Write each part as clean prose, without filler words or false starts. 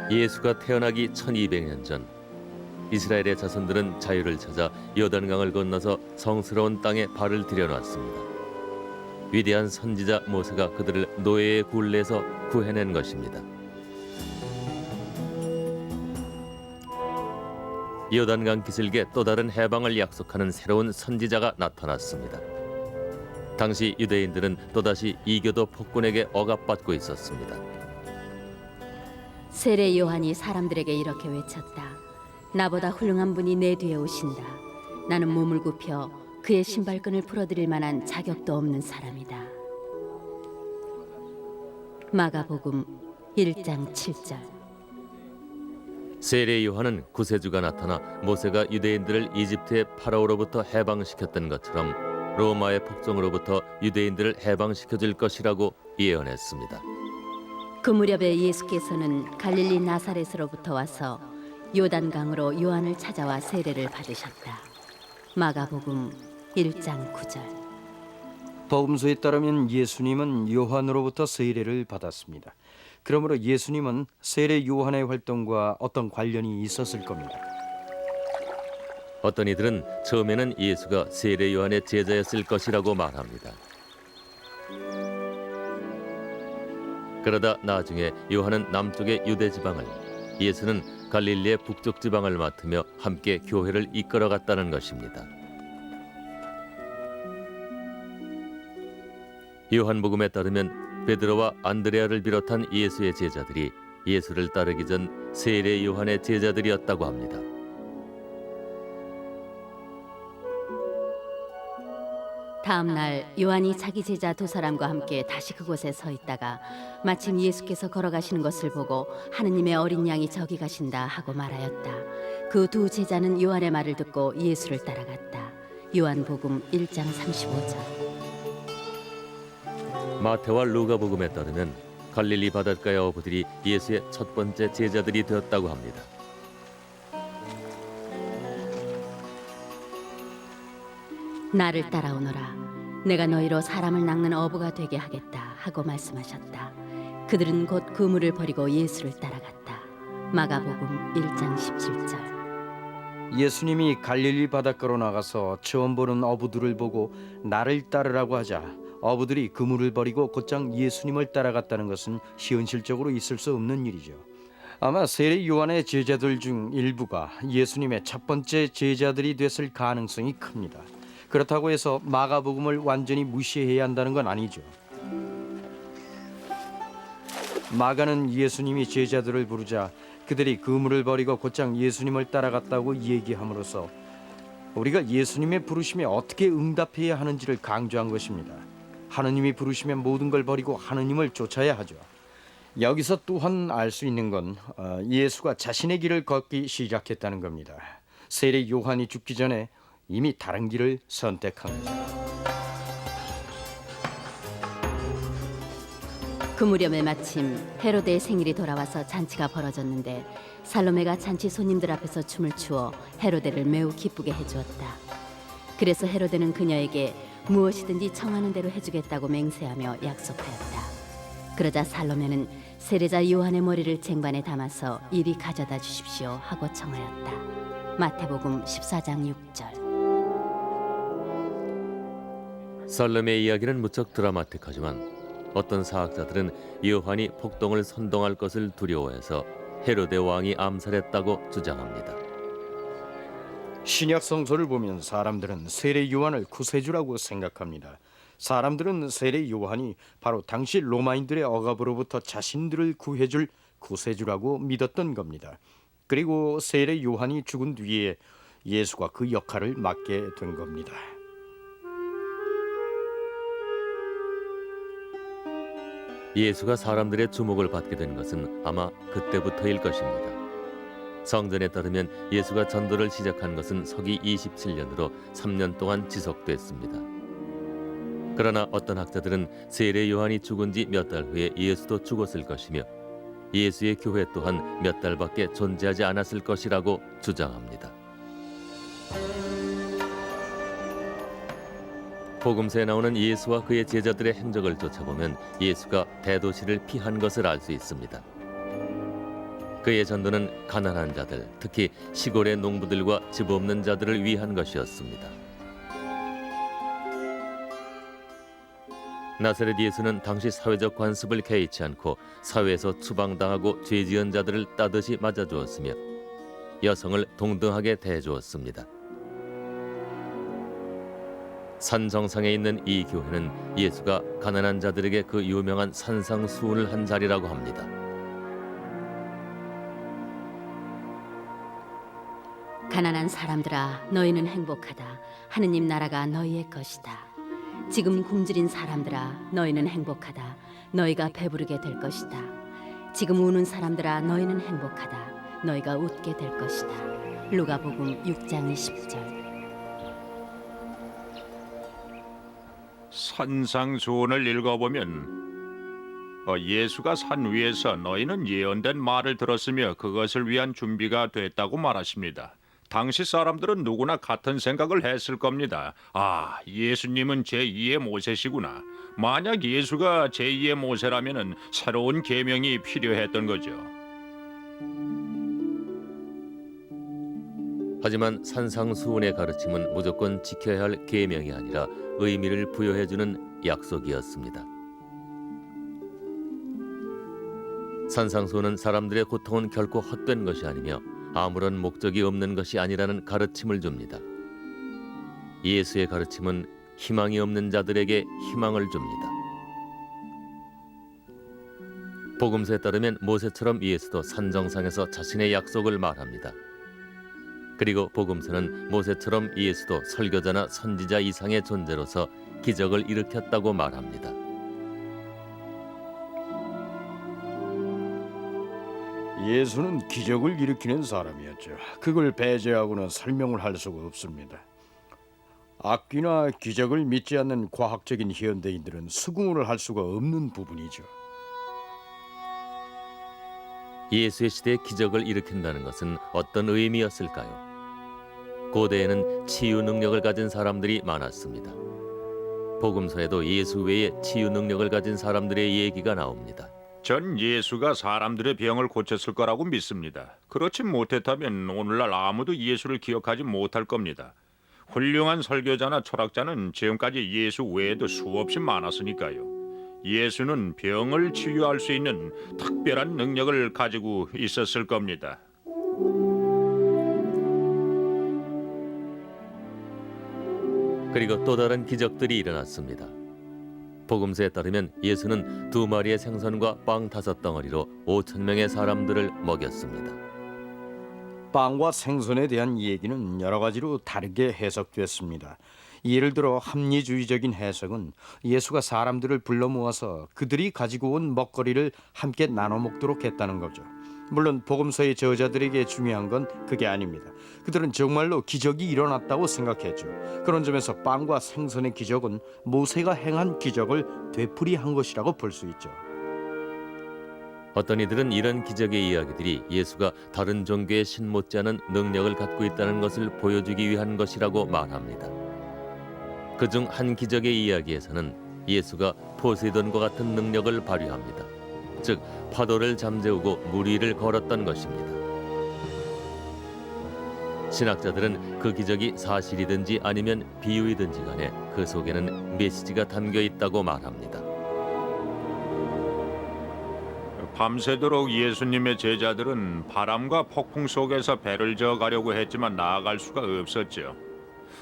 예수가 태어나기 1200년 전 이스라엘의 자손들은 자유를 찾아 요단강을 건너서 성스러운 땅에 발을 들여놨습니다. 위대한 선지자 모세가 그들을 노예의 굴레에서 구해낸 것입니다. 요단강 기슭에 또 다른 해방을 약속하는 새로운 선지자가 나타났습니다. 당시 유대인들은 또다시 이교도 폭군에게 억압받고 있었습니다. 세례 요한이 사람들에게 이렇게 외쳤다. 나보다 훌륭한 분이 내 뒤에 오신다. 나는 몸을 굽혀 그의 신발끈을 풀어드릴 만한 자격도 없는 사람이다. 마가복음 1장 7절. 세례 요한은 구세주가 나타나 모세가 유대인들을 이집트의 파라오로부터 해방시켰던 것처럼 로마의 폭정으로부터 유대인들을 해방시켜줄 것이라고 예언했습니다. 그 무렵에 예수께서는 갈릴리 나사렛으로부터 와서 요단강으로 요한을 찾아와 세례를 받으셨다. 마가복음 1장 9절. 복음서에 따르면 예수님은 요한으로부터 세례를 받았습니다. 그러므로 예수님은 세례 요한의 활동과 어떤 관련이 있었을 겁니다. 어떤 이들은 처음에는 예수가 세례 요한의 제자였을 것이라고 말합니다. 그러다 나중에 요한은 남쪽의 유대 지방을, 예수는 갈릴리의 북쪽 지방을 맡으며 함께 교회를 이끌어갔다는 것입니다. 요한복음에 따르면 베드로와 안드레아를 비롯한 예수의 제자들이 예수를 따르기 전 세례 요한의 제자들이었다고 합니다. 다음 날 요한이 자기 제자 두 사람과 함께 다시 그곳에 서 있다가 마침 예수께서 걸어가시는 것을 보고 하느님의 어린 양이 저기 가신다 하고 말하였다. 그 두 제자는 요한의 말을 듣고 예수를 따라갔다. 요한복음 1장 35절. 마태와 루가복음에 따르면 갈릴리 바닷가의 어부들이 예수의 첫 번째 제자들이 되었다고 합니다. 나를 따라오너라. 내가 너희로 사람을 낚는 어부가 되게 하겠다 하고 말씀하셨다. 그들은 곧 그물을 버리고 예수를 따라갔다. 마가복음 1장 17절. 예수님이 갈릴리 바닷가로 나가서 처음 보는 어부들을 보고 나를 따르라고 하자 어부들이 그물을 버리고 곧장 예수님을 따라갔다는 것은 현실적으로 있을 수 없는 일이죠. 아마 세례 요한의 제자들 중 일부가 예수님의 첫 번째 제자들이 됐을 가능성이 큽니다. 그렇다고 해서 마가복음을 완전히 무시해야 한다는 건 아니죠. 마가는 예수님이 제자들을 부르자 그들이 그물을 버리고 곧장 예수님을 따라갔다고 얘기함으로써 우리가 예수님의 부르심에 어떻게 응답해야 하는지를 강조한 것입니다. 하느님이 부르시면 모든 걸 버리고 하느님을 쫓아야 하죠. 여기서 또한 알 수 있는 건 예수가 자신의 길을 걷기 시작했다는 겁니다. 세례 요한이 죽기 전에 이미 다른 길을 선택한 거죠. 그 무렵에 마침 헤로데의 생일이 돌아와서 잔치가 벌어졌는데 살로메가 잔치 손님들 앞에서 춤을 추어 헤로데를 매우 기쁘게 해주었다. 그래서 헤로데는 그녀에게 무엇이든지 청하는 대로 해주겠다고 맹세하며 약속하였다. 그러자 살로메는 세례자 요한의 머리를 쟁반에 담아서 이리 가져다 주십시오 하고 청하였다. 마태복음 14장 6절. 살롬의 이야기는 무척 드라마틱하지만 어떤 사학자들은 요한이 폭동을 선동할 것을 두려워해서 헤로데 왕이 암살했다고 주장합니다. 신약 성서를 보면 사람들은 세례 요한을 구세주라고 생각합니다. 사람들은 세례 요한이 바로 당시 로마인들의 억압으로부터 자신들을 구해줄 구세주라고 믿었던 겁니다. 그리고 세례 요한이 죽은 뒤에 예수가 그 역할을 맡게 된 겁니다. 예수가 사람들의 주목을 받게 된 것은 아마 그때부터일 것입니다. 성전에 따르면 예수가 전도를 시작한 것은 서기 27년으로 3년 동안 지속됐습니다. 그러나 어떤 학자들은 세례 요한이 죽은 지 몇 달 후에 예수도 죽었을 것이며 예수의 교회 또한 몇 달밖에 존재하지 않았을 것이라고 주장합니다. 복음서에 나오는 예수와 그의 제자들의 행적을 쫓아보면 예수가 대도시를 피한 것을 알 수 있습니다. 그의 전도는 가난한 자들, 특히 시골의 농부들과 집 없는 자들을 위한 것이었습니다. 나사렛 예수는 당시 사회적 관습을 개의치 않고 사회에서 추방당하고 죄지은 자들을 따듯이 맞아주었으며 여성을 동등하게 대해주었습니다. 산 정상에 있는 이 교회는 예수가 가난한 자들에게 그 유명한 산상수훈을 한 자리라고 합니다. 가난한 사람들아, 너희는 행복하다. 하느님 나라가 너희의 것이다. 지금 굶주린 사람들아, 너희는 행복하다. 너희가 배부르게 될 것이다. 지금 우는 사람들아, 너희는 행복하다. 너희가 웃게 될 것이다. 루가복음 6장 20절. 산상수훈을 읽어보면 예수가 산 위에서 너희는 예언된 말을 들었으며 그것을 위한 준비가 됐다고 말하십니다. 당시 사람들은 누구나 같은 생각을 했을 겁니다. 아, 예수님은 제2의 모세시구나. 만약 예수가 제2의 모세라면 새로운 계명이 필요했던 거죠. 하지만 산상수훈의 가르침은 무조건 지켜야 할 계명이 아니라 의미를 부여해주는 약속이었습니다. 산상수훈은 사람들의 고통은 결코 헛된 것이 아니며 아무런 목적이 없는 것이 아니라는 가르침을 줍니다. 예수의 가르침은 희망이 없는 자들에게 희망을 줍니다. 복음서에 따르면 모세처럼 예수도 산정상에서 자신의 약속을 말합니다. 그리고 복음서는 모세처럼 예수도 설교자나 선지자 이상의 존재로서 기적을 일으켰다고 말합니다. 예수는 기적을 일으키는 사람이었죠. 그걸 배제하고는 설명을 할 수가 없습니다. 악기나 기적을 믿지 않는 과학적인 현대인들은 수긍을 할 수가 없는 부분이죠. 예수의 시대에 기적을 일으킨다는 것은 어떤 의미였을까요? 고대에는 치유 능력을 가진 사람들이 많았습니다. 복음서에도 예수 외에 치유 능력을 가진 사람들의 얘기가 나옵니다. 전 예수가 사람들의 병을 고쳤을 거라고 믿습니다. 그렇지 못했다면 오늘날 아무도 예수를 기억하지 못할 겁니다. 훌륭한 설교자나 철학자는 지금까지 예수 외에도 수없이 많았으니까요. 예수는 병을 치유할 수 있는 특별한 능력을 가지고 있었을 겁니다. 그리고 또 다른 기적들이 일어났습니다. 복음서에 따르면 예수는 2마리의 생선과 빵 5덩어리로 5,000명의 사람들을 먹였습니다. 빵과 생선에 대한 얘기는 여러 가지로 다르게 해석됐습니다. 예를 들어 합리주의적인 해석은 예수가 사람들을 불러 모아서 그들이 가지고 온 먹거리를 함께 나눠 먹도록 했다는 거죠. 물론 복음서의 저자들에게 중요한 건 그게 아닙니다. 그들은 정말로 기적이 일어났다고 생각했죠. 그런 점에서 빵과 생선의 기적은 모세가 행한 기적을 되풀이한 것이라고 볼 수 있죠. 어떤 이들은 이런 기적의 이야기들이 예수가 다른 종교의 신 못지않은 능력을 갖고 있다는 것을 보여주기 위한 것이라고 말합니다. 그중 한 기적의 이야기에서는 예수가 포세이돈과 같은 능력을 발휘합니다. 즉 파도를 잠재우고 물 위를 걸었던 것입니다. 신학자들은 그 기적이 사실이든지 아니면 비유이든지 간에 그 속에는 메시지가 담겨 있다고 말합니다. 밤새도록 예수님의 제자들은 바람과 폭풍 속에서 배를 저어가려고 했지만 나아갈 수가 없었죠.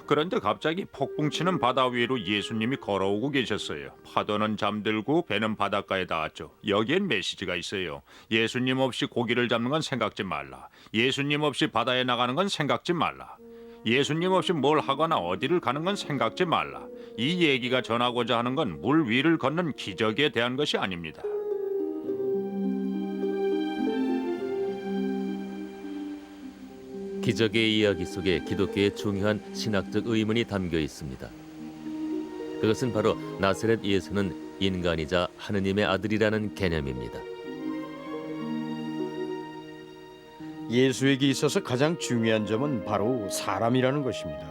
그런데 갑자기 폭풍치는 바다 위로 예수님이 걸어오고 계셨어요. 파도는 잠들고 배는 바닷가에 닿았죠. 여기엔 메시지가 있어요. 예수님 없이 고기를 잡는 건 생각지 말라. 예수님 없이 바다에 나가는 건 생각지 말라. 예수님 없이 뭘 하거나 어디를 가는 건 생각지 말라. 이 얘기가 전하고자 하는 건 물 위를 걷는 기적에 대한 것이 아닙니다. 기적의 이야기 속에 기독교의 중요한 신학적 의문이 담겨 있습니다. 그것은 바로 나사렛 예수는 인간이자 하느님의 아들이라는 개념입니다. 예수에게 있어서 가장 중요한 점은 바로 사람이라는 것입니다.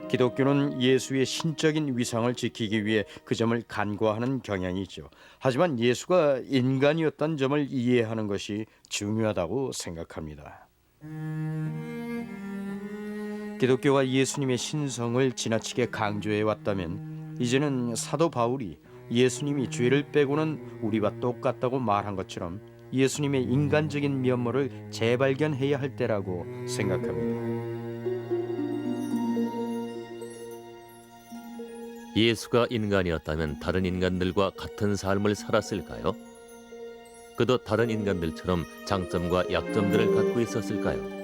기독교는 예수의 신적인 위상을 지키기 위해 그 점을 간과하는 경향이 있죠. 하지만 예수가 인간이었다는 점을 이해하는 것이 중요하다고 생각합니다. 기독교가 예수님의 신성을 지나치게 강조해 왔다면 이제는 사도 바울이 예수님이 죄를 빼고는 우리와 똑같다고 말한 것처럼 예수님의 인간적인 면모를 재발견해야 할 때라고 생각합니다. 예수가 인간이었다면 다른 인간들과 같은 삶을 살았을까요? 그도 다른 인간들처럼 장점과 약점들을 갖고 있었을까요?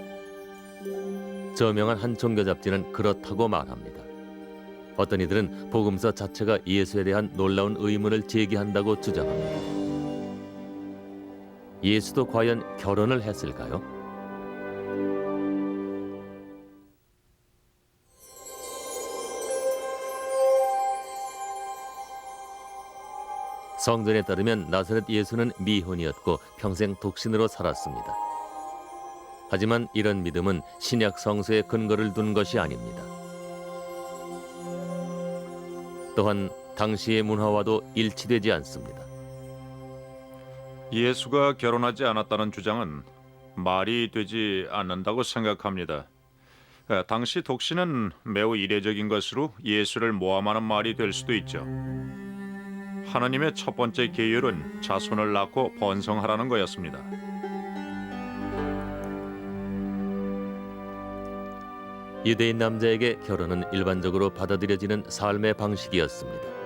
저명한 한 종교 잡지는 그렇다고 말합니다. 어떤 이들은 복음서 자체가 예수에 대한 놀라운 의문을 제기한다고 주장합니다. 예수도 과연 결혼을 했을까요? 성전에 따르면 나사렛 예수는 미혼이었고 평생 독신으로 살았습니다. 하지만 이런 믿음은 신약 성서에 근거를 둔 것이 아닙니다. 또한 당시의 문화와도 일치되지 않습니다. 예수가 결혼하지 않았다는 주장은 말이 되지 않는다고 생각합니다. 당시 독신은 매우 이례적인 것으로 예수를 모함하는 말이 될 수도 있죠. 하나님의 첫 번째 계율은 자손을 낳고 번성하라는 거였습니다. 유대인 남자에게 결혼은 일반적으로 받아들여지는 삶의 방식이었습니다.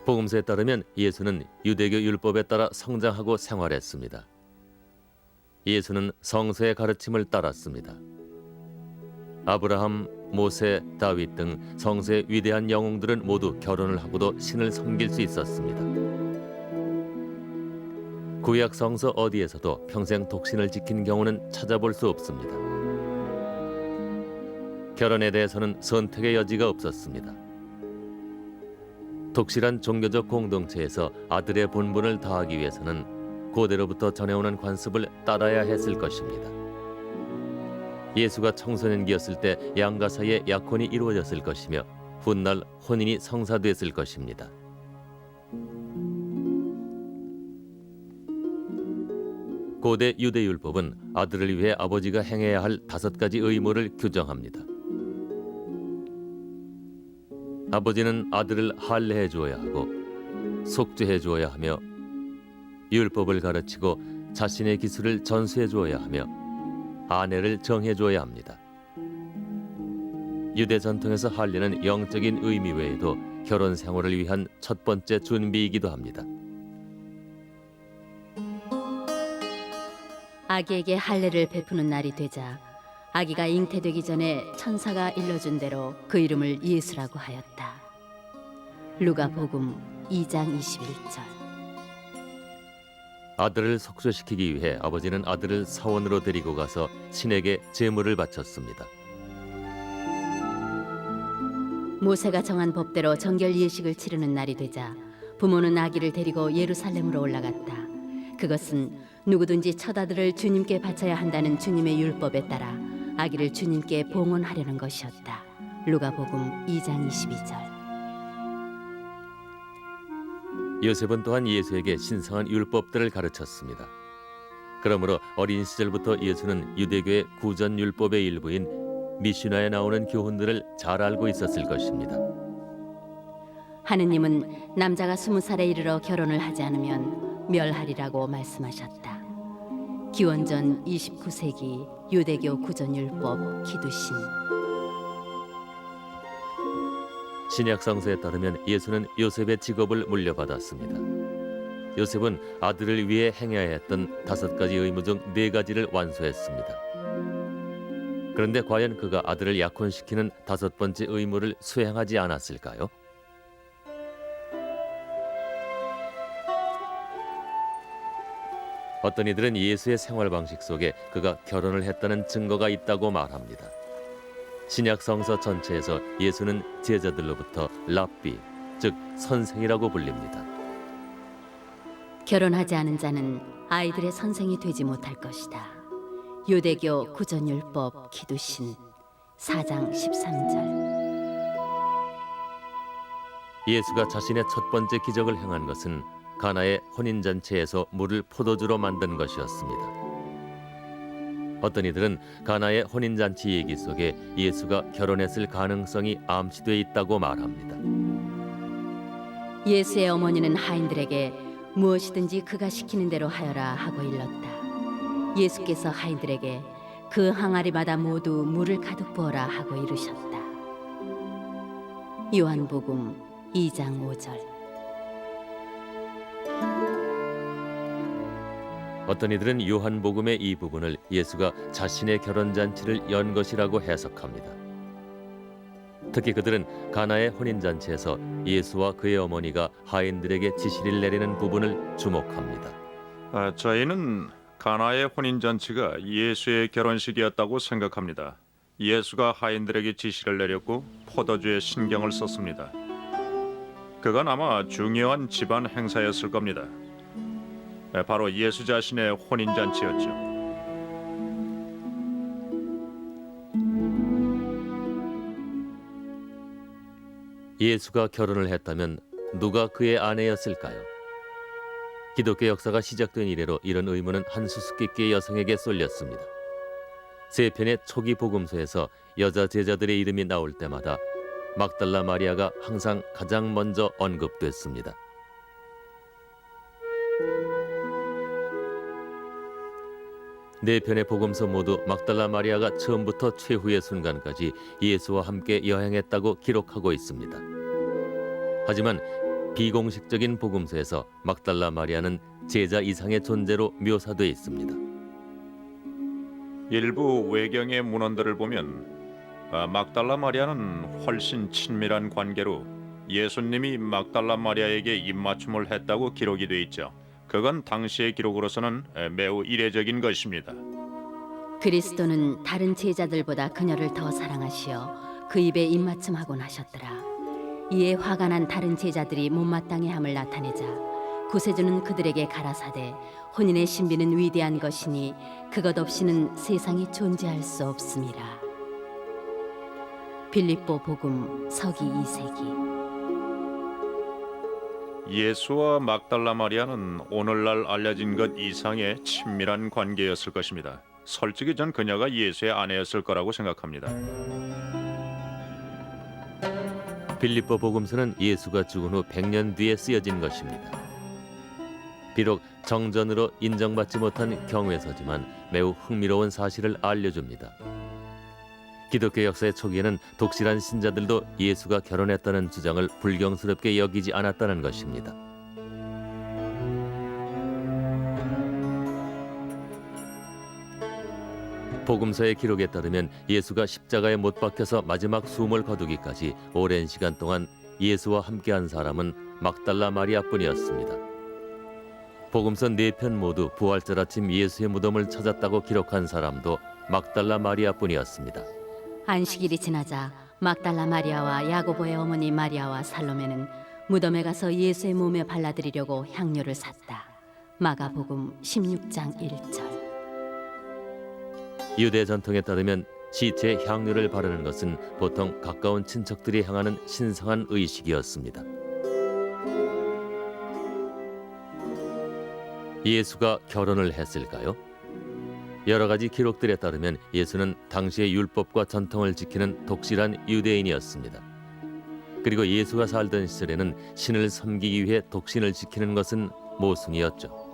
복음서에 따르면 예수는 유대교 율법에 따라 성장하고 생활했습니다. 예수는 성서의 가르침을 따랐습니다. 아브라함, 모세, 다윗 등 성서의 위대한 영웅들은 모두 결혼을 하고도 신을 섬길 수 있었습니다. 구약 성서 어디에서도 평생 독신을 지킨 경우는 찾아볼 수 없습니다. 결혼에 대해서는 선택의 여지가 없었습니다. 독실한 종교적 공동체에서 아들의 본분을 다하기 위해서는 고대로부터 전해오는 관습을 따라야 했을 것입니다. 예수가 청소년기였을 때 양가 사이에 약혼이 이루어졌을 것이며 훗날 혼인이 성사됐을 것입니다. 고대 유대율법은 아들을 위해 아버지가 행해야 할 5가지 의무를 규정합니다. 아버지는 아들을 할례해 주어야 하고 속죄해 주어야 하며 율법을 가르치고 자신의 기술을 전수해 주어야 하며 아내를 정해 주어야 합니다. 유대 전통에서 할례는 영적인 의미 외에도 결혼 생활을 위한 첫 번째 준비이기도 합니다. 아기에게 할례를 베푸는 날이 되자 아기가 잉태되기 전에 천사가 일러준 대로 그 이름을 예수라고 하였다. 루가복음 2장 21절. 아들을 속죄시키기 위해 아버지는 아들을 사원으로 데리고 가서 신에게 제물을 바쳤습니다. 모세가 정한 법대로 정결 예식을 치르는 날이 되자 부모는 아기를 데리고 예루살렘으로 올라갔다. 그것은 누구든지 첫 아들을 주님께 바쳐야 한다는 주님의 율법에 따라 아기를 주님께 봉헌하려는 것이었다. 루가복음 2장 22절. 요셉은 또한 예수에게 신성한 율법들을 가르쳤습니다. 그러므로 어린 시절부터 예수는 유대교의 구전 율법의 일부인 미시나에 나오는 교훈들을 잘 알고 있었을 것입니다. 하느님은 남자가 20살에 이르러 결혼을 하지 않으면 멸하리라고 말씀하셨다. 기원전 29세기 유대교 구전율법 기두신. 신약 성서에 따르면 예수는 요셉의 직업을 물려받았습니다. 요셉은 아들을 위해 행해야 했던 5가지 의무 중 4가지를 완수했습니다. 그런데 과연 그가 아들을 약혼시키는 5번째 의무를 수행하지 않았을까요? 어떤 이들은 예수의 생활 방식 속에 그가 결혼을 했다는 증거가 있다고 말합니다. 신약 성서 전체에서 예수는 제자들로부터 랍비, 즉 선생이라고 불립니다. 결혼하지 않은 자는 아이들의 선생이 되지 못할 것이다. 유대교 구전율법 기두신 4장 13절. 예수가 자신의 첫 번째 기적을 행한 것은 가나의 혼인잔치에서 물을 포도주로 만든 것이었습니다. 어떤 이들은 가나의 혼인잔치 얘기 속에 예수가 결혼했을 가능성이 암시돼 있다고 말합니다. 예수의 어머니는 하인들에게 무엇이든지 그가 시키는 대로 하여라 하고 일렀다. 예수께서 하인들에게 그 항아리마다 모두 물을 가득 부어라 하고 이르셨다. 요한복음 2장 5절. 어떤 이들은 요한복음의 이 부분을 예수가 자신의 결혼잔치를 연 것이라고 해석합니다. 특히 그들은 가나의 혼인잔치에서 예수와 그의 어머니가 하인들에게 지시를 내리는 부분을 주목합니다. 저희는 가나의 혼인잔치가 예수의 결혼식이었다고 생각합니다. 예수가 하인들에게 지시를 내렸고 포도주에 신경을 썼습니다. 그건 아마 중요한 집안 행사였을 겁니다. 바로 예수 자신의 혼인잔치였죠. 예수가 결혼을 했다면 누가 그의 아내였을까요? 기독교 역사가 시작된 이래로 이런 의문은 한 수수께끼의 여성에게 쏠렸습니다. 세 편의 초기 복음서에서 여자 제자들의 이름이 나올 때마다 막달라 마리아가 항상 가장 먼저 언급됐습니다. 네 편의 복음서 모두 막달라 마리아가 처음부터 최후의 순간까지 예수와 함께 여행했다고 기록하고 있습니다. 하지만 비공식적인 복음서에서 막달라 마리아는 제자 이상의 존재로 묘사돼 있습니다. 일부 외경의 문헌들을 보면 막달라 마리아는 훨씬 친밀한 관계로 예수님이 막달라 마리아에게 입맞춤을 했다고 기록이 돼 있죠. 그건 당시의 기록으로서는 매우 이례적인 것입니다. 그리스도는 다른 제자들보다 그녀를 더 사랑하시어 그 입에 입맞춤하곤 하셨더라. 이에 화가 난 다른 제자들이 못마땅해 함을 나타내자 구세주는 그들에게 가라사대 혼인의 신비는 위대한 것이니 그것 없이는 세상이 존재할 수 없음이라. 빌립보 복음 서기 2세기. 예수와 막달라 마리아는 오늘날 알려진 것 이상의 친밀한 관계였을 것입니다. 솔직히 전 그녀가 예수의 아내였을 거라고 생각합니다. 빌립보 복음서는 예수가 죽은 후 100년 뒤에 쓰여진 것입니다. 비록 정전으로 인정받지 못한 경외서지만 매우 흥미로운 사실을 알려줍니다. 기독교 역사의 초기에는 독실한 신자들도 예수가 결혼했다는 주장을 불경스럽게 여기지 않았다는 것입니다. 복음서의 기록에 따르면 예수가 십자가에 못 박혀서 마지막 숨을 거두기까지 오랜 시간 동안 예수와 함께한 사람은 막달라 마리아뿐이었습니다. 복음서 4편 모두 부활절 아침 예수의 무덤을 찾았다고 기록한 사람도 막달라 마리아뿐이었습니다. 안식일이 지나자 막달라 마리아와 야고보의 어머니 마리아와 살로메는 무덤에 가서 예수의 몸에 발라드리려고 향료를 샀다. 마가복음 16장 1절. 유대 전통에 따르면 시체에 향료를 바르는 것은 보통 가까운 친척들이 행하는 신성한 의식이었습니다. 예수가 결혼을 했을까요? 여러 가지 기록들에 따르면 예수는 당시의 율법과 전통을 지키는 독실한 유대인이었습니다. 그리고 예수가 살던 시절에는 신을 섬기기 위해 독신을 지키는 것은 모순이었죠.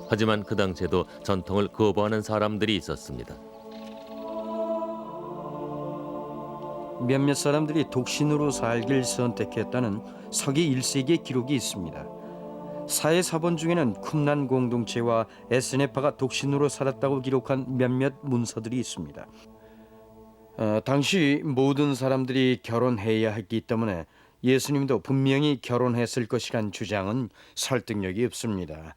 하지만 그 당시에도 전통을 거부하는 사람들이 있었습니다. 몇몇 사람들이 독신으로 살길 선택했다는 서기 1세기의 기록이 있습니다. 사회 사본 중에는 쿰란 공동체와 에스네파가 독신으로 살았다고 기록한 몇몇 문서들이 있습니다. 당시 모든 사람들이 결혼해야 했기 때문에 예수님도 분명히 결혼했을 것이란 주장은 설득력이 없습니다.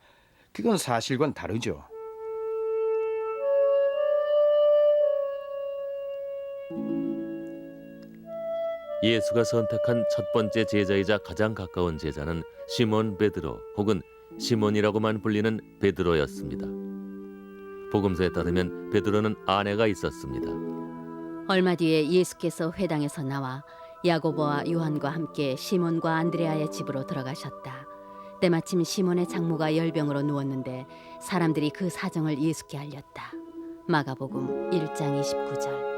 그건 사실과는 다르죠. 예수가 선택한 첫 번째 제자이자 가장 가까운 제자는 시몬 베드로 혹은 시몬이라고만 불리는 베드로였습니다. 복음서에 따르면 베드로는 아내가 있었습니다. 얼마 뒤에 예수께서 회당에서 나와 야고보와 요한과 함께 시몬과 안드레아의 집으로 들어가셨다. 때마침 시몬의 장모가 열병으로 누웠는데 사람들이 그 사정을 예수께 알렸다. 마가복음 1장 29절.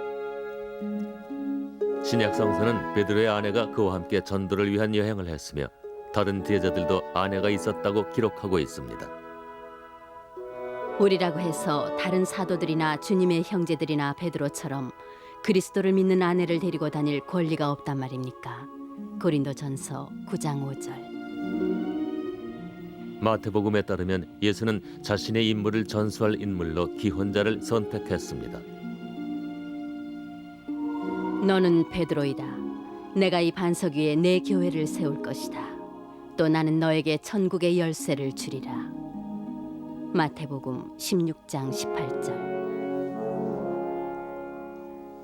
신약 성서는 베드로의 아내가 그와 함께 전도를 위한 여행을 했으며 다른 제자들도 아내가 있었다고 기록하고 있습니다. 우리라고 해서 다른 사도들이나 주님의 형제들이나 베드로처럼 그리스도를 믿는 아내를 데리고 다닐 권리가 없단 말입니까? 고린도전서 9장 5절. 마태복음에 따르면 예수는 자신의 임무를 전수할 인물로 기혼자를 선택했습니다. 너는 베드로이다. 내가 이 반석 위에 내 교회를 세울 것이다. 또 나는 너에게 천국의 열쇠를 주리라. 마태복음 16장 18절.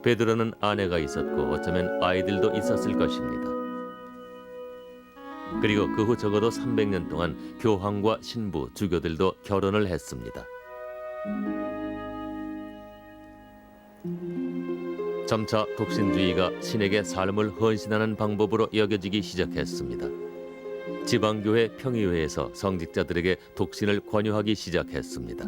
베드로는 아내가 있었고 어쩌면 아이들도 있었을 것입니다. 그리고 그 후 적어도 300년 동안 교황과 신부, 주교들도 결혼을 했습니다. 점차 독신주의가 신에게 삶을 헌신하는 방법으로 여겨지기 시작했습니다. 지방교회 평의회에서 성직자들에게 독신을 권유하기 시작했습니다.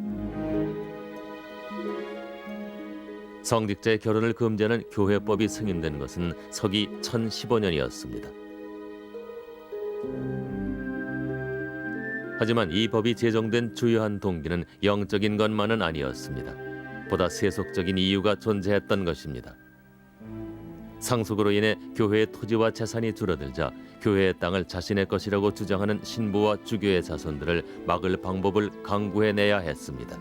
성직자의 결혼을 금지하는 교회법이 승인된 것은 서기 1015년이었습니다. 하지만 이 법이 제정된 주요한 동기는 영적인 것만은 아니었습니다. 보다 세속적인 이유가 존재했던 것입니다. 상속으로 인해 교회의 토지와 재산이 줄어들자 교회의 땅을 자신의 것이라고 주장하는 신부와 주교의 자손들을 막을 방법을 강구해내야 했습니다.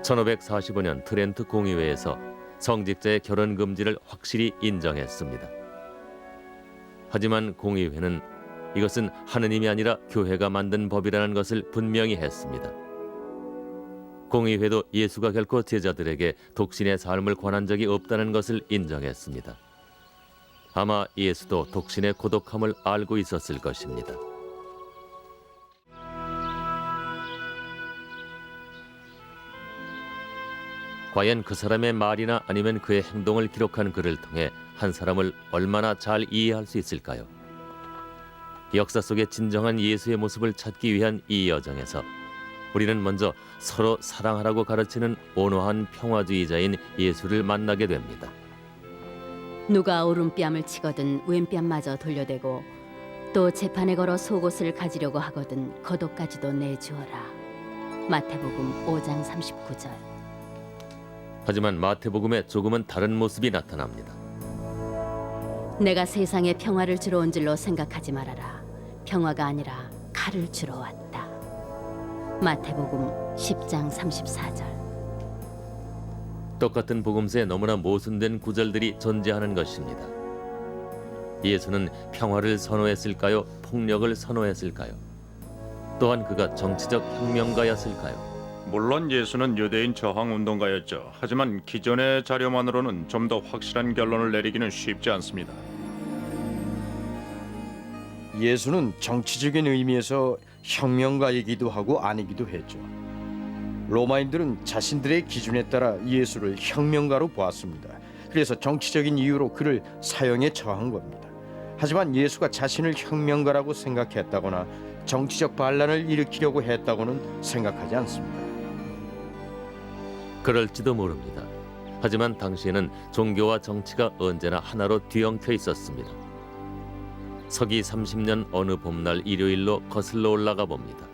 1545년 트렌트 공의회에서 성직자의 결혼 금지를 확실히 인정했습니다. 하지만 공의회는 이것은 하느님이 아니라 교회가 만든 법이라는 것을 분명히 했습니다. 공의회도 예수가 결코 제자들에게 독신의 삶을 권한 적이 없다는 것을 인정했습니다. 아마 예수도 독신의 고독함을 알고 있었을 것입니다. 과연 그 사람의 말이나 아니면 그의 행동을 기록한 글을 통해 한 사람을 얼마나 잘 이해할 수 있을까요? 역사 속의 진정한 예수의 모습을 찾기 위한 이 여정에서 우리는 먼저 서로 사랑하라고 가르치는 온화한 평화주의자인 예수를 만나게 됩니다. 누가 오른뺨을 치거든 왼뺨마저 돌려대고 또 재판에 걸어 속옷을 가지려고 하거든 겉옷까지도 내주어라. 마태복음 5장 39절. 하지만 마태복음에 조금은 다른 모습이 나타납니다. 내가 세상에 평화를 주러 온 줄로 생각하지 말아라. 평화가 아니라 칼을 주러 왔다. 마태복음 10장 34절. 똑같은 복음서에 너무나 모순된 구절들이 존재하는 것입니다. 예수는 평화를 선호했을까요? 폭력을 선호했을까요? 또한 그가 정치적 혁명가였을까요? 물론 예수는 유대인 저항 운동가였죠. 하지만 기존의 자료만으로는 좀 더 확실한 결론을 내리기는 쉽지 않습니다. 예수는 정치적인 의미에서 혁명가이기도 하고 아니기도 했죠. 로마인들은 자신들의 기준에 따라 예수를 혁명가로 보았습니다. 그래서 정치적인 이유로 그를 사형에 처한 겁니다. 하지만 예수가 자신을 혁명가라고 생각했다거나 정치적 반란을 일으키려고 했다고는 생각하지 않습니다. 그럴지도 모릅니다. 하지만 당시에는 종교와 정치가 언제나 하나로 뒤엉켜 있었습니다. 서기 30년 어느 봄날 일요일로 거슬러 올라가 봅니다.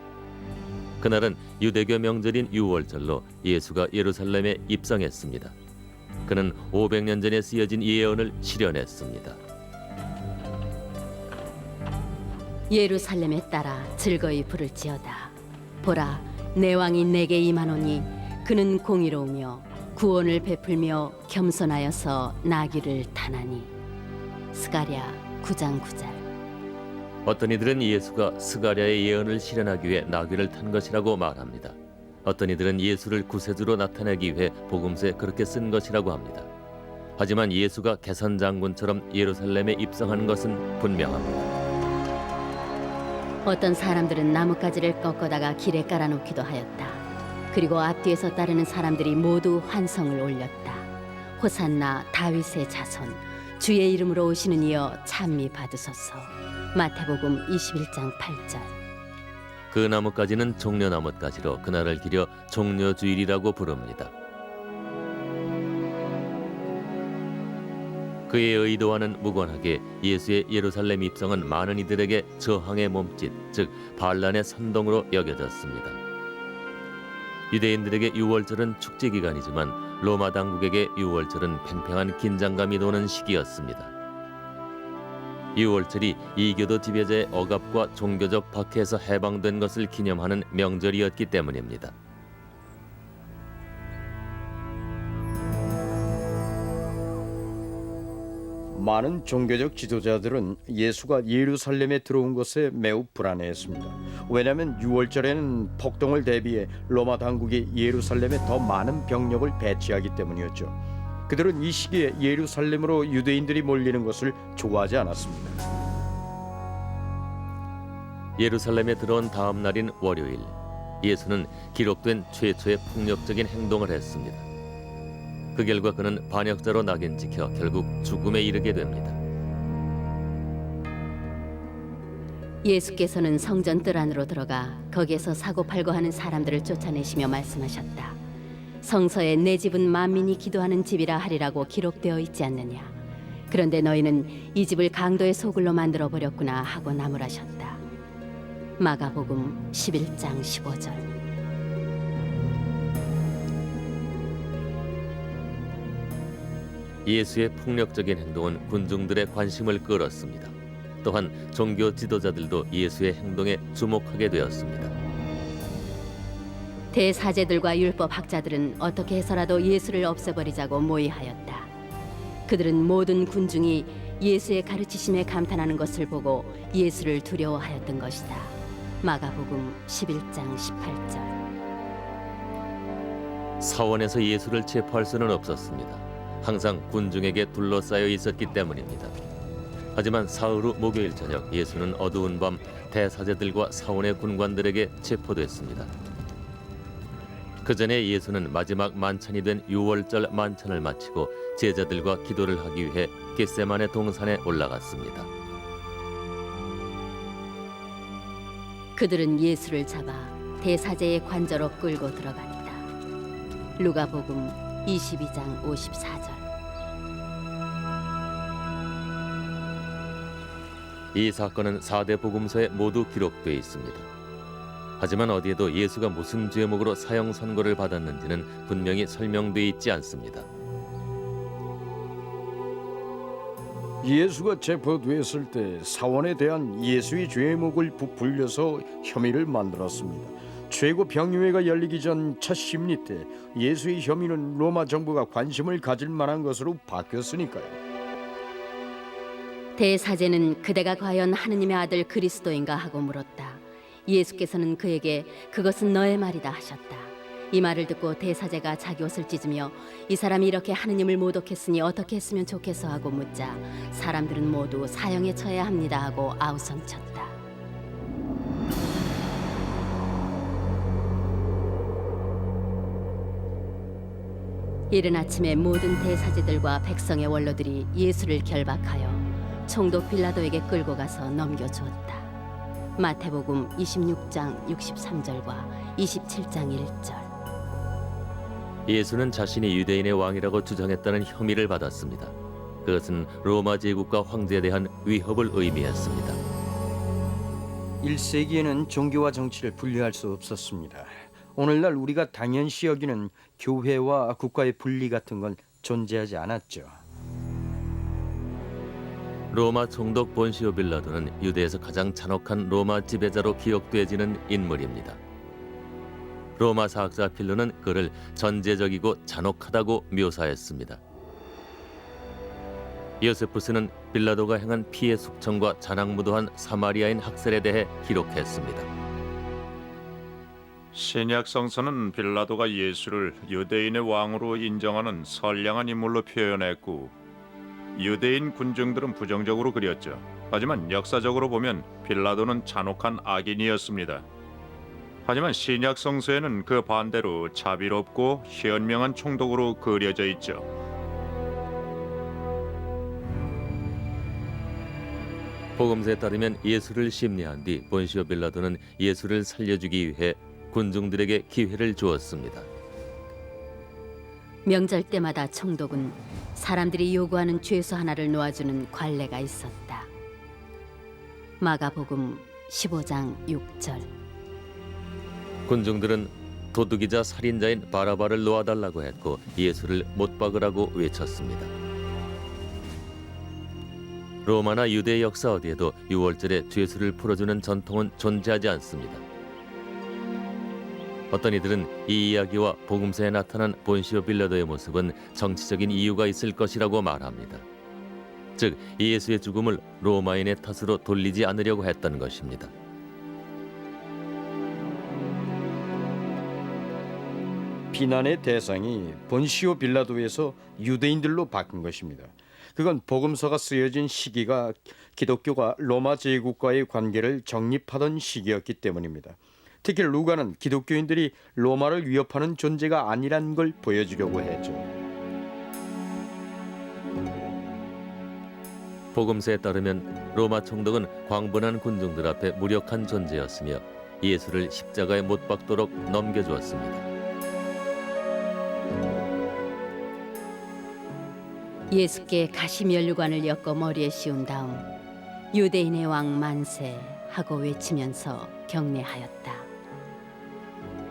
그날은 유대교 명절인 유월절로 예수가 예루살렘에 입성했습니다. 그는 500년 전에 쓰여진 예언을 실현했습니다. 예루살렘에 따라 즐거이 부를지어다. 보라, 내 왕이 내게 임하노니 그는 공의로우며 구원을 베풀며 겸손하여서 나귀를 타나니. 스가랴 9장 9절. 어떤 이들은 예수가 스가랴의 예언을 실현하기 위해 나귀를 탄 것이라고 말합니다. 어떤 이들은 예수를 구세주로 나타내기 위해 복음서에 그렇게 쓴 것이라고 합니다. 하지만 예수가 개선 장군처럼 예루살렘에 입성한 것은 분명합니다. 어떤 사람들은 나뭇가지를 꺾어다가 길에 깔아놓기도 하였다. 그리고 앞뒤에서 따르는 사람들이 모두 환성을 올렸다. 호산나 다윗의 자손 주의 이름으로 오시는 이여 찬미 받으소서. 마태복음 21장 8절. 그 나뭇가지는 종려나뭇가지로 그날을 기려 종려주일이라고 부릅니다. 그의 의도와는 무관하게 예수의 예루살렘 입성은 많은 이들에게 저항의 몸짓, 즉 반란의 선동으로 여겨졌습니다. 유대인들에게 유월절은 축제 기간이지만 로마 당국에게 유월절은 팽팽한 긴장감이 도는 시기였습니다. 유월절이 이교도 지배자의 억압과 종교적 박해에서 해방된 것을 기념하는 명절이었기 때문입니다. 많은 종교적 지도자들은 예수가 예루살렘에 들어온 것에 매우 불안해했습니다. 왜냐하면 유월절에는 폭동을 대비해 로마 당국이 예루살렘에 더 많은 병력을 배치하기 때문이었죠. 그들은 이 시기에 예루살렘으로 유대인들이 몰리는 것을 좋아하지 않았습니다. 예루살렘에 들어온 다음 날인 월요일, 예수는 기록된 최초의 폭력적인 행동을 했습니다. 그 결과 그는 반역자로 낙인 찍혀 결국 죽음에 이르게 됩니다. 예수께서는 성전 뜰 안으로 들어가 거기에서 사고팔고 하는 사람들을 쫓아내시며 말씀하셨다. 성서에 내 집은 만민이 기도하는 집이라 하리라고 기록되어 있지 않느냐. 그런데 너희는 이 집을 강도의 소굴로 만들어 버렸구나 하고 나무라셨다. 마가복음 11장 15절. 예수의 폭력적인 행동은 군중들의 관심을 끌었습니다. 또한 종교 지도자들도 예수의 행동에 주목하게 되었습니다. 대사제들과 율법학자들은 어떻게 해서라도 예수를 없애버리자고 모의하였다. 그들은 모든 군중이 예수의 가르치심에 감탄하는 것을 보고 예수를 두려워하였던 것이다. 마가복음 11장 18절. 사원에서 예수를 체포할 수는 없었습니다. 항상 군중에게 둘러싸여 있었기 때문입니다. 하지만 사흘 후 목요일 저녁 예수는 어두운 밤 대사제들과 사원의 군관들에게 체포됐습니다. 그 전에 예수는 마지막 만찬이 된 유월절 만찬을 마치고 제자들과 기도를 하기 위해 겟세마네 동산에 올라갔습니다. 그들은 예수를 잡아 대사제의 관저로 끌고 들어갔다. 루가복음 22장 54절. 이 사건은 4대 복음서에 모두 기록되어 있습니다. 하지만 어디에도 예수가 무슨 죄목으로 사형 선고를 받았는지는 분명히 설명되어 있지 않습니다. 예수가 체포됐을 때 사원에 대한 예수의 죄목을 부풀려서 혐의를 만들었습니다. 최고 병위회가 열리기 전 첫 심리 때 예수의 혐의는 로마 정부가 관심을 가질 만한 것으로 바뀌었으니까요. 대사제는 그대가 과연 하느님의 아들 그리스도인가 하고 물었다. 예수께서는 그에게 그것은 너의 말이다 하셨다. 이 말을 듣고 대사제가 자기 옷을 찢으며 이 사람이 이렇게 하느님을 모독했으니 어떻게 했으면 좋겠어 하고 묻자 사람들은 모두 사형에 처해야 합니다 하고 아우성쳤다. 이른 아침에 모든 대사제들과 백성의 원로들이 예수를 결박하여 총독 빌라도에게 끌고 가서 넘겨주었다. 마태복음 26장 63절과 27장 1절. 예수는 자신이 유대인의 왕이라고 주장했다는 혐의를 받았습니다. 그것은 로마 제국과 황제에 대한 위협을 의미했습니다. 1세기에는 종교와 정치를 분리할 수 없었습니다. 오늘날 우리가 당연시 여기는 교회와 국가의 분리 같은 건 존재하지 않았죠. 로마 총독 본시오 빌라도는 유대에서 가장 잔혹한 로마 지배자로 기억되어지는 인물입니다. 로마 사학자 필로는 그를 전제적이고 잔혹하다고 묘사했습니다. 요세푸스는 빌라도가 행한 피해 숙청과 잔악무도한 사마리아인 학살에 대해 기록했습니다. 신약 성서는 빌라도가 예수를 유대인의 왕으로 인정하는 선량한 인물로 표현했고 유대인 군중들은 부정적으로 그렸죠. 하지만 역사적으로 보면 빌라도는 잔혹한 악인이었습니다. 하지만 신약 성서에는 그 반대로 자비롭고 현명한 총독으로 그려져 있죠. 복음서에 따르면 예수를 심리한 뒤 본시오 빌라도는 예수를 살려주기 위해 군중들에게 기회를 주었습니다. 명절 때마다 총독은 사람들이 요구하는 죄수 하나를 놓아주는 관례가 있었다. 마가복음 15장 6절. 군중들은 도둑이자 살인자인 바라바를 놓아달라고 했고 예수를 못 박으라고 외쳤습니다. 로마나 유대 역사 어디에도 유월절에 죄수를 풀어주는 전통은 존재하지 않습니다. 어떤 이들은 이 이야기와 복음서에 나타난 본시오 빌라도의 모습은 정치적인 이유가 있을 것이라고 말합니다. 즉 예수의 죽음을 로마인의 탓으로 돌리지 않으려고 했던 것입니다. 비난의 대상이 본시오 빌라도에서 유대인들로 바뀐 것입니다. 그건 복음서가 쓰여진 시기가 기독교가 로마 제국과의 관계를 정립하던 시기였기 때문입니다. 특히 루가는 기독교인들이 로마를 위협하는 존재가 아니란 걸 보여주려고 했죠. 복음서에 따르면 로마 총독은 광분한 군중들 앞에 무력한 존재였으며 예수를 십자가에 못 박도록 넘겨주었습니다. 예수께 가시면류관을 엮어 머리에 씌운 다음 유대인의 왕 만세 하고 외치면서 경례하였다.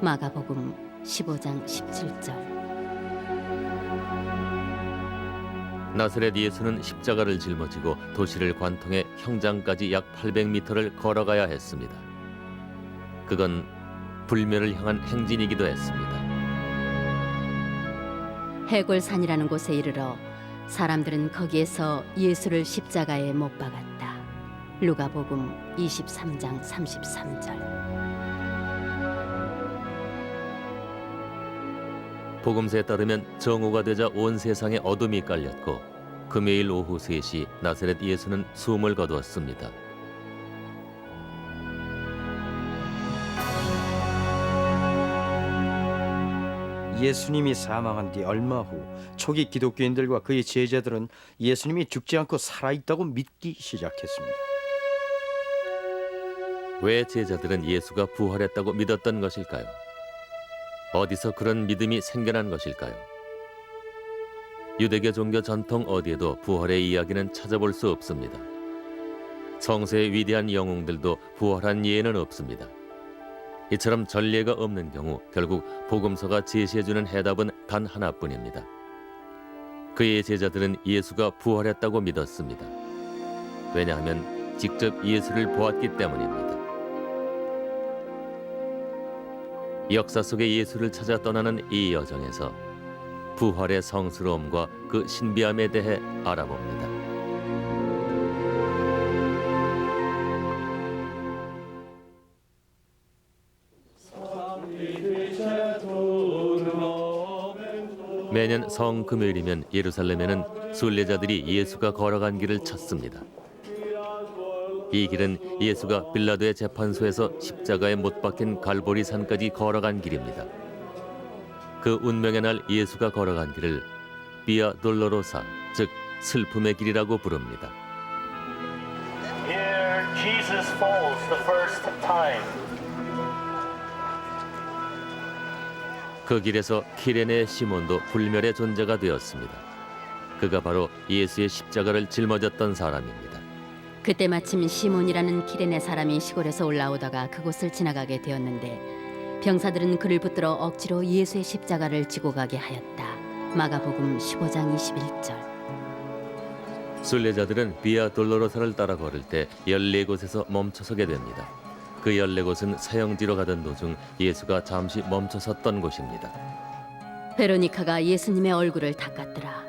마가복음 15장 17절. 나사렛 예수는 십자가를 짊어지고 도시를 관통해 형장까지 약 800m를 걸어가야 했습니다. 그건 불멸을 향한 행진이기도 했습니다. 해골산이라는 곳에 이르러 사람들은 거기에서 예수를 십자가에 못 박았다. 루가복음 23장 33절. 복음서에 따르면 정오가 되자 온 세상에 어둠이 깔렸고 금요일 오후 3시 나사렛 예수는 숨을 거두었습니다. 예수님이 사망한 뒤 얼마 후 초기 기독교인들과 그의 제자들은 예수님이 죽지 않고 살아있다고 믿기 시작했습니다. 왜 제자들은 예수가 부활했다고 믿었던 것일까요? 어디서 그런 믿음이 생겨난 것일까요? 유대교 종교 전통 어디에도 부활의 이야기는 찾아볼 수 없습니다. 성서의 위대한 영웅들도 부활한 예는 없습니다. 이처럼 전례가 없는 경우 결국 복음서가 제시해주는 해답은 단 하나뿐입니다. 그의 제자들은 예수가 부활했다고 믿었습니다. 왜냐하면 직접 예수를 보았기 때문입니다. 역사 속에 예수를 찾아 떠나는 이 여정에서 부활의 성스러움과 그 신비함에 대해 알아봅니다. 매년 성금요일이면 예루살렘에는 순례자들이 예수가 걸어간 길을 찾습니다. 이 길은 예수가 빌라도의 재판소에서 십자가에 못 박힌 갈보리 산까지 걸어간 길입니다. 그 운명의 날 예수가 걸어간 길을 비아 돌로로사, 즉 슬픔의 길이라고 부릅니다. Here Jesus falls the first time. 그 길에서 키레네 시몬도 불멸의 존재가 되었습니다. 그가 바로 예수의 십자가를 짊어졌던 사람입니다. 그때 마침 시몬이라는 키레네 사람이 시골에서 올라오다가 그곳을 지나가게 되었는데 병사들은 그를 붙들어 억지로 예수의 십자가를 지고 가게 하였다. 마가복음 15장 21절. 순례자들은 비아 돌로로사를 따라 걸을 때 14곳에서 멈춰서게 됩니다. 그 14곳은 사형지로 가던 도중 예수가 잠시 멈춰섰던 곳입니다. 베로니카가 예수님의 얼굴을 닦았더라.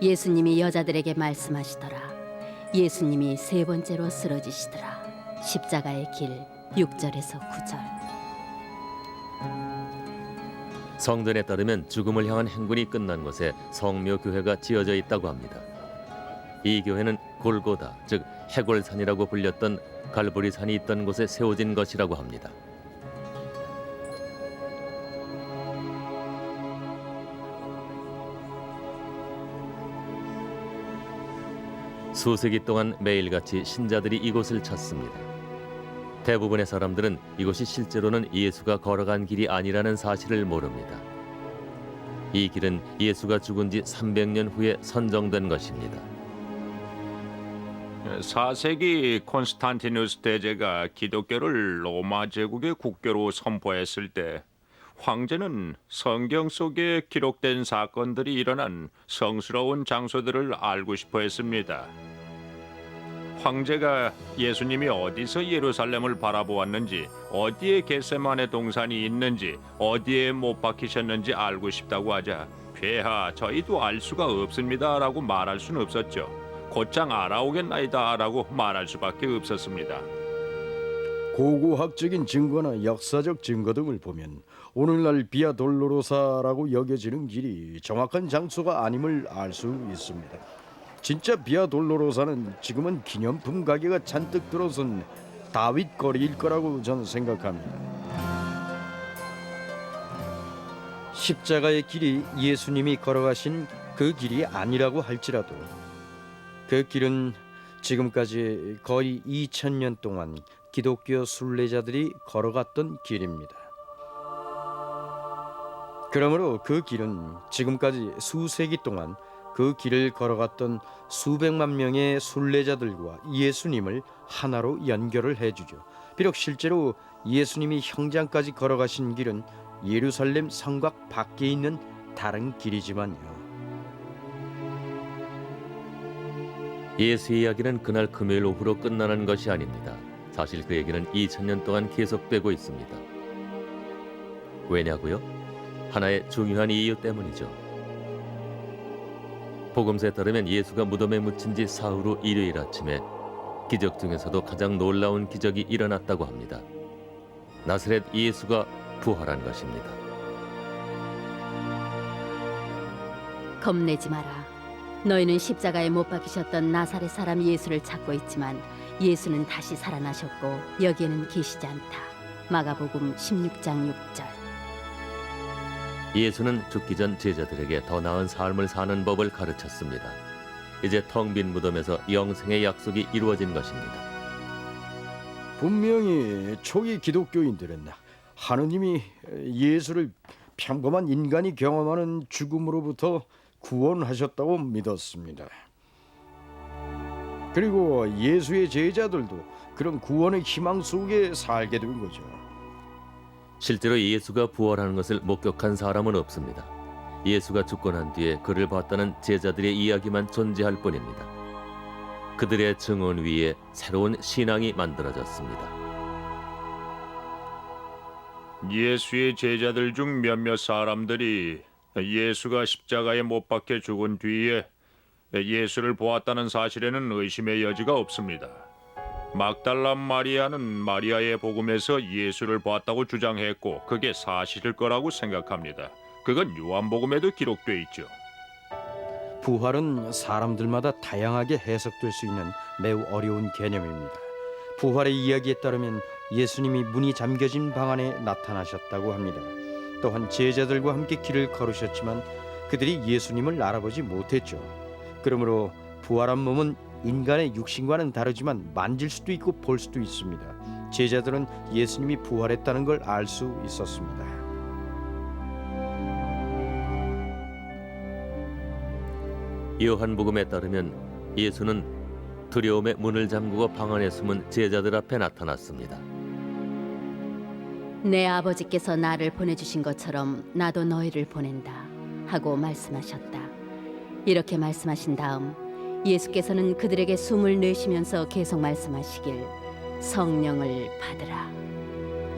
예수님이 여자들에게 말씀하시더라. 예수님이 세 번째로 쓰러지시더라. 십자가의 길 6절에서 9절. 성전에 따르면 죽음을 향한 행군이 끝난 곳에 성묘교회가 지어져 있다고 합니다. 이 교회는 골고다, 즉 해골산이라고 불렸던 갈보리 산이 있던 곳에 세워진 것이라고 합니다. 수세기 동안 매일같이 신자들이 이곳을 찾습니다. 대부분의 사람들은 이곳이 실제로는 예수가 걸어간 길이 아니라는 사실을 모릅니다. 이 길은 예수가 죽은 지 300년 후에 선정된 것입니다. 4세기 콘스탄티누스 대제가 기독교를 로마 제국의 국교로 선포했을 때 황제는 성경 속에 기록된 사건들이 일어난 성스러운 장소들을 알고 싶어 했습니다. 황제가 예수님이 어디서 예루살렘을 바라보았는지, 어디에 겟세마네 동산이 있는지, 어디에 못 박히셨는지 알고 싶다고 하자 폐하 저희도 알 수가 없습니다라고 말할 수는 없었죠. 곧장 알아오겠나이다라고 말할 수밖에 없었습니다. 고고학적인 증거나 역사적 증거 등을 보면 오늘날 비아 돌로로사라고 여겨지는 길이 정확한 장소가 아님을 알 수 있습니다. 진짜 비아 돌로로사는 지금은 기념품 가게가 잔뜩 들어선 다윗 거리일 거라고 저는 생각합니다. 십자가의 길이 예수님이 걸어가신 그 길이 아니라고 할지라도 그 길은 지금까지 거의 2000년 동안 기독교 순례자들이 걸어갔던 길입니다. 그러므로 그 길은 지금까지 수세기 동안 그 길을 걸어갔던 수백만 명의 순례자들과 예수님을 하나로 연결을 해주죠. 비록 실제로 예수님이 형장까지 걸어가신 길은 예루살렘 성곽 밖에 있는 다른 길이지만요. 예수의 이야기는 그날 금요일 오후로 끝나는 것이 아닙니다. 사실 그 얘기는 2000년 동안 계속되고 있습니다. 왜냐고요? 하나의 중요한 이유 때문이죠. 복음서에 따르면 예수가 무덤에 묻힌 지 사흘 후 일요일 아침에 기적 중에서도 가장 놀라운 기적이 일어났다고 합니다. 나사렛 예수가 부활한 것입니다. 겁내지 마라. 너희는 십자가에 못 박히셨던 나사렛 사람 예수를 찾고 있지만 예수는 다시 살아나셨고 여기에는 계시지 않다. 마가복음 16장 6절. 예수는 죽기 전 제자들에게 더 나은 삶을 사는 법을 가르쳤습니다. 이제 텅 빈 무덤에서 영생의 약속이 이루어진 것입니다. 분명히 초기 기독교인들은 하느님이 예수를 평범한 인간이 경험하는 죽음으로부터 구원하셨다고 믿었습니다. 그리고 예수의 제자들도 그런 구원의 희망 속에 살게 된 거죠. 실제로 예수가 부활하는 것을 목격한 사람은 없습니다. 예수가 죽고 난 뒤에 그를 봤다는 제자들의 이야기만 존재할 뿐입니다. 그들의 증언 위에 새로운 신앙이 만들어졌습니다. 예수의 제자들 중 몇몇 사람들이 예수가 십자가에 못 박혀 죽은 뒤에 예수를 보았다는 사실에는 의심의 여지가 없습니다. 막달라 마리아는 마리아의 복음에서 예수를 보았다고 주장했고 그게 사실일 거라고 생각합니다. 그건 요한복음에도 기록돼 있죠. 부활은 사람들마다 다양하게 해석될 수 있는 매우 어려운 개념입니다. 부활의 이야기에 따르면 예수님이 문이 잠겨진 방 안에 나타나셨다고 합니다. 또한 제자들과 함께 길을 걸으셨지만 그들이 예수님을 알아보지 못했죠. 그러므로 부활한 몸은 인간의 육신과는 다르지만 만질 수도 있고 볼 수도 있습니다. 제자들은 예수님이 부활했다는 걸 알 수 있었습니다. 요한복음에 따르면 예수는 두려움에 문을 잠그고 방 안에 숨은 제자들 앞에 나타났습니다. 내 아버지께서 나를 보내주신 것처럼 나도 너희를 보낸다 하고 말씀하셨다. 이렇게 말씀하신 다음 예수께서는 그들에게 숨을 내쉬면서 계속 말씀하시길 성령을 받으라.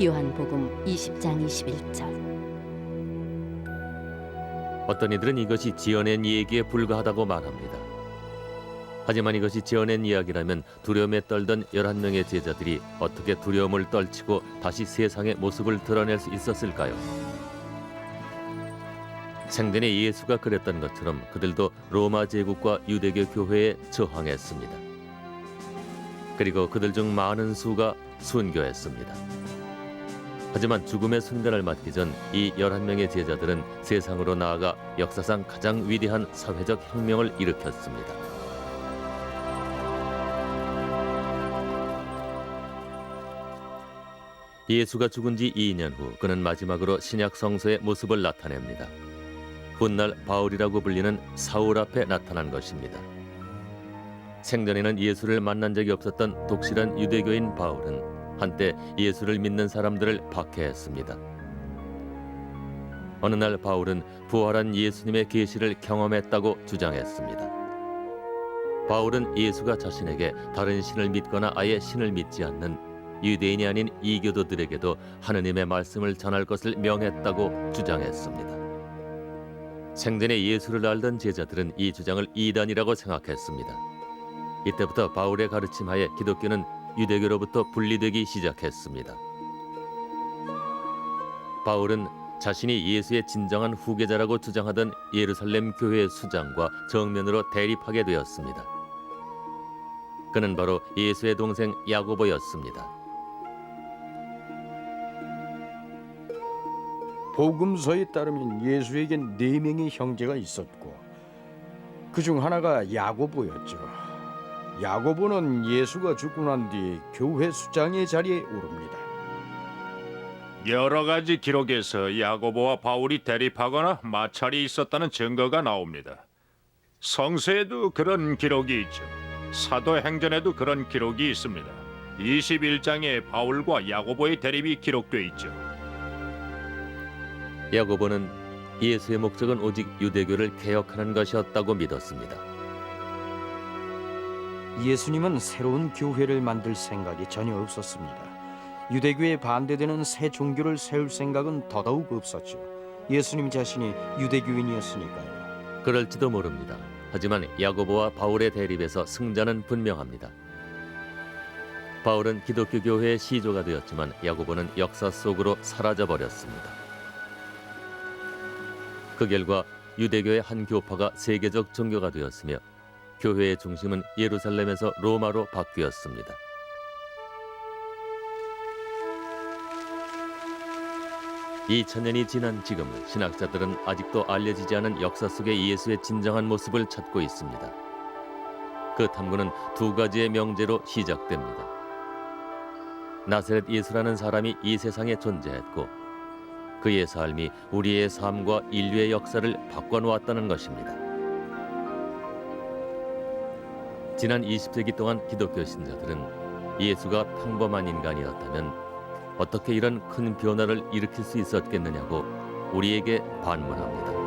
요한복음 20장 21절. 어떤 이들은 이것이 지어낸 얘기에 불과하다고 말합니다. 하지만 이것이 지어낸 이야기라면 두려움에 떨던 11명의 제자들이 어떻게 두려움을 떨치고 다시 세상의 모습을 드러낼 수 있었을까요? 생전에 예수가 그랬던 것처럼 그들도 로마 제국과 유대교 교회에 저항했습니다. 그리고 그들 중 많은 수가 순교했습니다. 하지만 죽음의 순간을 맞기 전 이 11명의 제자들은 세상으로 나아가 역사상 가장 위대한 사회적 혁명을 일으켰습니다. 예수가 죽은 지 2년 후 그는 마지막으로 신약 성서의 모습을 나타냅니다. 훗날 바울이라고 불리는 사울 앞에 나타난 것입니다. 생전에는 예수를 만난 적이 없었던 독실한 유대교인 바울은 한때 예수를 믿는 사람들을 박해했습니다. 어느 날 바울은 부활한 예수님의 계시를 경험했다고 주장했습니다. 바울은 예수가 자신에게 다른 신을 믿거나 아예 신을 믿지 않는 유대인이 아닌 이교도들에게도 하느님의 말씀을 전할 것을 명했다고 주장했습니다. 생전에 예수를 알던 제자들은 이 주장을 이단이라고 생각했습니다. 이때부터 바울의 가르침하에 기독교는 유대교로부터 분리되기 시작했습니다. 바울은 자신이 예수의 진정한 후계자라고 주장하던 예루살렘 교회의 수장과 정면으로 대립하게 되었습니다. 그는 바로 예수의 동생 야고보였습니다. 복음서에 따르면 예수에겐 4명의 형제가 있었고 그중 하나가 야고보였죠. 야고보는 예수가 죽고 난 뒤 교회 수장의 자리에 오릅니다. 여러 가지 기록에서 야고보와 바울이 대립하거나 마찰이 있었다는 증거가 나옵니다. 성서에도 그런 기록이 있죠. 사도행전에도 그런 기록이 있습니다. 21장에 바울과 야고보의 대립이 기록돼 있죠. 야고보는 예수의 목적은 오직 유대교를 개혁하는 것이었다고 믿었습니다. 예수님은 새로운 교회를 만들 생각이 전혀 없었습니다. 유대교에 반대되는 새 종교를 세울 생각은 더더욱 없었죠. 예수님 자신이 유대교인이었으니까요. 그럴지도 모릅니다. 하지만 야고보와 바울의 대립에서 승자는 분명합니다. 바울은 기독교 교회의 시조가 되었지만 야고보는 역사 속으로 사라져 버렸습니다. 그 결과 유대교의 한 교파가 세계적 종교가 되었으며 교회의 중심은 예루살렘에서 로마로 바뀌었습니다. (2000년이) 지난 지금 신학자들은 아직도 알려지지 않은 역사 속의 예수의 진정한 모습을 찾고 있습니다. 그 탐구는 2가지의 명제로 시작됩니다. 나사렛 예수라는 사람이 이 세상에 존재했고 그의 삶이 우리의 삶과 인류의 역사를 바꿔놓았다는 것입니다. 지난 20세기 동안 기독교 신자들은 예수가 평범한 인간이었다면 어떻게 이런 큰 변화를 일으킬 수 있었겠느냐고 우리에게 반문합니다.